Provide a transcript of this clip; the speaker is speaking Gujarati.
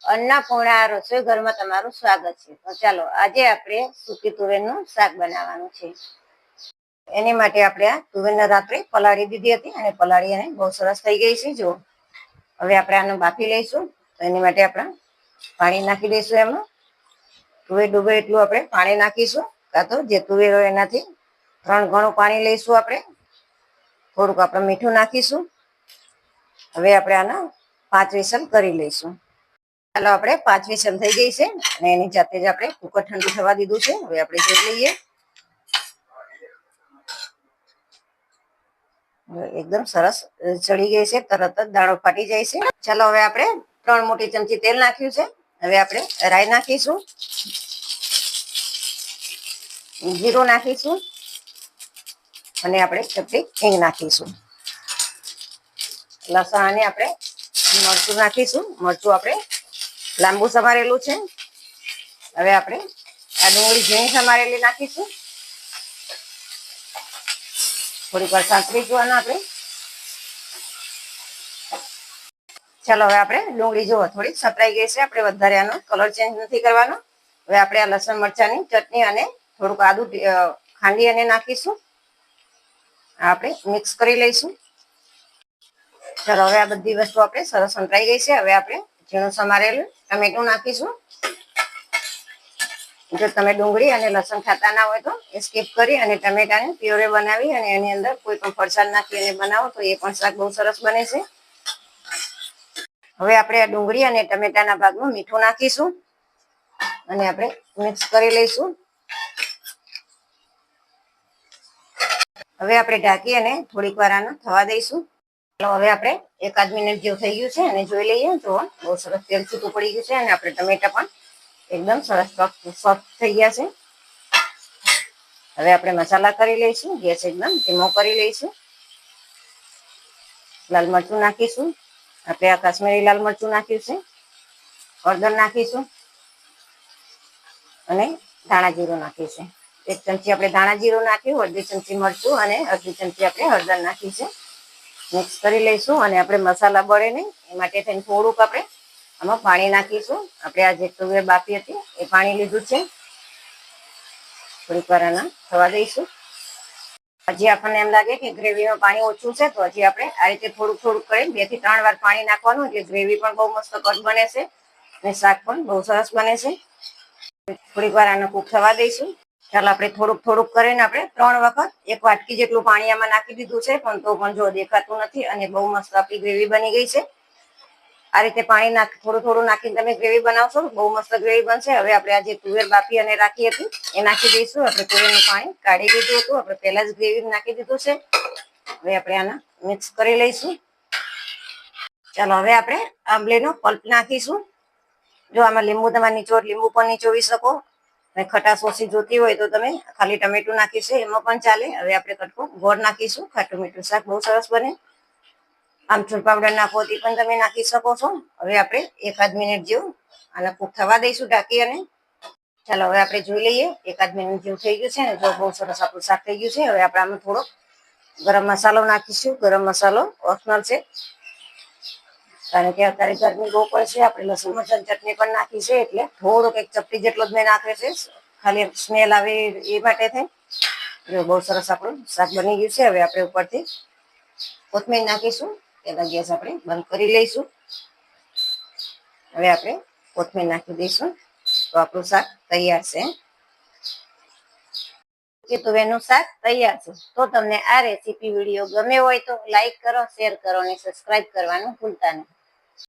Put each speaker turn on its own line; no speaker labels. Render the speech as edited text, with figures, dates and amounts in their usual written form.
અન્નપૂર્ણા રસોઈ ઘરમાં તમારું સ્વાગત છે। તો ચાલો આજે આપણે સૂકી તુવેરનું શાક બનાવવાનું છે। એની માટે આપણે આ તુવેરને રાત્રે પલાળી દીધી હતી અને પલાળી અને બહુ સરસ થઈ ગઈ છે। જો હવે આપણે આને બાફી લઈશું। તો એની માટે આપણે પાણી નાખી દઈશું। એમાં તુવેર ડૂબે એટલું આપણે પાણી નાખીશું, કાં તો જે તુવેર હોય એનાથી 3 ગણું પાણી લઈશું। આપણે થોડુંક આપણે મીઠું નાખીશું। હવે આપણે આના 5 વિસલ કરી લઈશું। ચાલો આપણે 5 વિસલ થઈ ગઈ છે અને એની જાતે જ આપણે કુકર ઠંડુ થવા દીધું છે। હવે આપણે જોઈ લઈએ, એકદમ સરસ ચડી ગઈ છે, તરત જ દાણો ફાટી જાય છે। ચાલો હવે આપણે 3 મોટી ચમચી તેલ નાખ્યું છે। હવે આપણે રાઈ નાખીશું, જીરું નાખીશું અને આપણે ચપટી હિંગ નાખીશું। લસણ અને આપણે મરચું નાખીશું। મરચું આપણે લાંબુ સમારેલું છે। હવે આપણે આ ડુંગળી ઝીણી સમારેલી નાખીશું। થોડીક વાર સાંતળીશું આને આપણે। ચાલો હવે આપણે ડુંગળી જુઓ થોડીક સતરાઈ ગઈ છે, આપણે વધારે આનો કલર ચેન્જ નથી કરવાનો। હવે આપણે આ લસણ મરચાની ચટણી અને થોડુંક આદુ ખાંડી અને નાખીશું। આપણે મિક્સ કરી લઈશું। ચાલો હવે આ બધી વસ્તુ આપણે સરસ સંતરાઈ ગઈ છે। હવે આપણે ઝીણું સમારેલું ટમેટું નાખીશું। જો તમે ડુંગળી અને લસણ ખાતા ના હોય તો એ સ્કીપ કરી અને ટમેટાને પ્યોરે બનાવી અને એની અંદર કોઈ પણ ફરસાણ નાખી અને બનાવો તો એ પણ શાક બહુ સરસ બને છે। હવે આપણે આ ડુંગળી અને ટમેટાના ભાગમાં મીઠું નાખીશું અને આપણે મિક્સ કરી લઈશું। હવે આપણે ઢાંકી અને થોડીક વાર આને થવા દઈશું। હવે આપણે 1 મિનિટ જેવું થઈ ગયું છે અને જોઈ લઈએ। જો બહુ સરસ તેલ છૂટું પડી ગયું છે અને આપણે ટમેટા પણ એકદમ સરસ સોફ્ટ થઈ ગયા છે। હવે આપણે મસાલા કરી લઈશું। ગેસ એકદમ ધીમો કરી લઈશું। લાલ મરચું નાખીશું। આપણે આ કાશ્મીરી લાલ મરચું નાખ્યું છે। હળદર નાખીશું અને ધાણા જીરું નાખીશું। 1 ચમચી આપણે ધાણા જીરું નાખ્યું, અડધી ચમચી મરચું અને અડધી ચમચી આપણે હળદર નાખી છે। મિક્સ કરી લઈશું અને આપણે મસાલા બળે નહીં એ માટે થઈને થોડુંક આપણે આમાં પાણી નાખીશું। આપણે આ જે તુવેર બાફી હતી એ પાણી લીધું છે। થોડીક વાર આના થવા દઈશું। હજી આપણને એમ લાગે કે ગ્રેવીમાં પાણી ઓછું છે તો હજી આપણે આ રીતે થોડુંક થોડુંક કરી 2 થી 3 વાર પાણી નાખવાનું, એટલે ગ્રેવી પણ બહુ મસ્ત કટ બને છે અને શાક પણ બહુ સરસ બને છે। થોડીક વાર આને કૂક થવા દઈશું। ચાલો આપણે થોડુંક થોડુંક કરીને આપણે 3 વખત 1 વાટકી જેટલું પાણી આમાં નાખી દીધું છે, પણ તો પણ જો દેખાતું નથી અને બહુ મસ્ત આપણી ગ્રેવી બની ગઈ છે। આ રીતે પાણી થોડું થોડું નાખીને તમે ગ્રેવી બનાવશો બહુ મસ્ત ગ્રેવી બનશે। હવે આપણે આ જે તુવેર બાફી અને રાખી હતી એ નાખી દઈશું। આપણે તુવેરનું પાણી કાઢી દીધું હતું, આપણે પહેલા જ ગ્રેવી નાખી દીધું છે। હવે આપણે આને મિક્સ કરી લઈશું। ચાલો હવે આપણે આંબલીનો પલ્પ નાખીશું। જો આમાં લીંબુ તમારે નીચોડ લીંબુ પણ નીચોવી શકો અને ખટાશ ઓછી જોતી હોય તો તમે ખાલી ટમેટું નાખીશું એમાં પણ ચાલે। હવે આપણે કટકો ગોળ નાખીશું। ખાટું મીઠું શાક બહુ સરસ બને। આમચૂર પાવડર નાખવો તે પણ તમે નાખી શકો છો। હવે આપણે 1 મિનિટ જેવું આને કૂક થવા દઈશું ઢાંકી અને। ચાલો હવે આપણે જોઈ લઈએ, 1 મિનિટ જેવું થઈ ગયું છે ને જો બહુ સરસ આપણું શાક થઈ ગયું છે। હવે આપણે આમાં થોડો ગરમ મસાલો નાખીશું। ગરમ મસાલો ઓપ્શનલ છે, કારણ કે અત્યારે ગરમી બહુ પડશે। આપણે લસણ મરચાની ચટણી પણ નાખી છે એટલે થોડોક 1 ચપટી જેટલો જ મેં નાખ્યો છે, ખાલી સ્મેલ આવે એ માટે થઈ। જો બહુ સરસ આપણું શાક બની ગયું છે। હવે આપણે ઉપરથી કોથમીર નાખીશું। પહેલા ગેસ આપણે બંધ કરી લઈશું। હવે આપણે કોથમીર નાખી દઈશું તો આપણું શાક તૈયાર છે। કે તુવેરનું શાક તૈયાર છે। તો તમને આ રેસીપી વિડીયો ગમે હોય તો લાઈક કરો, શેર કરો અને સબસ્ક્રાઇબ કરવાનું ભૂલતા નહીં।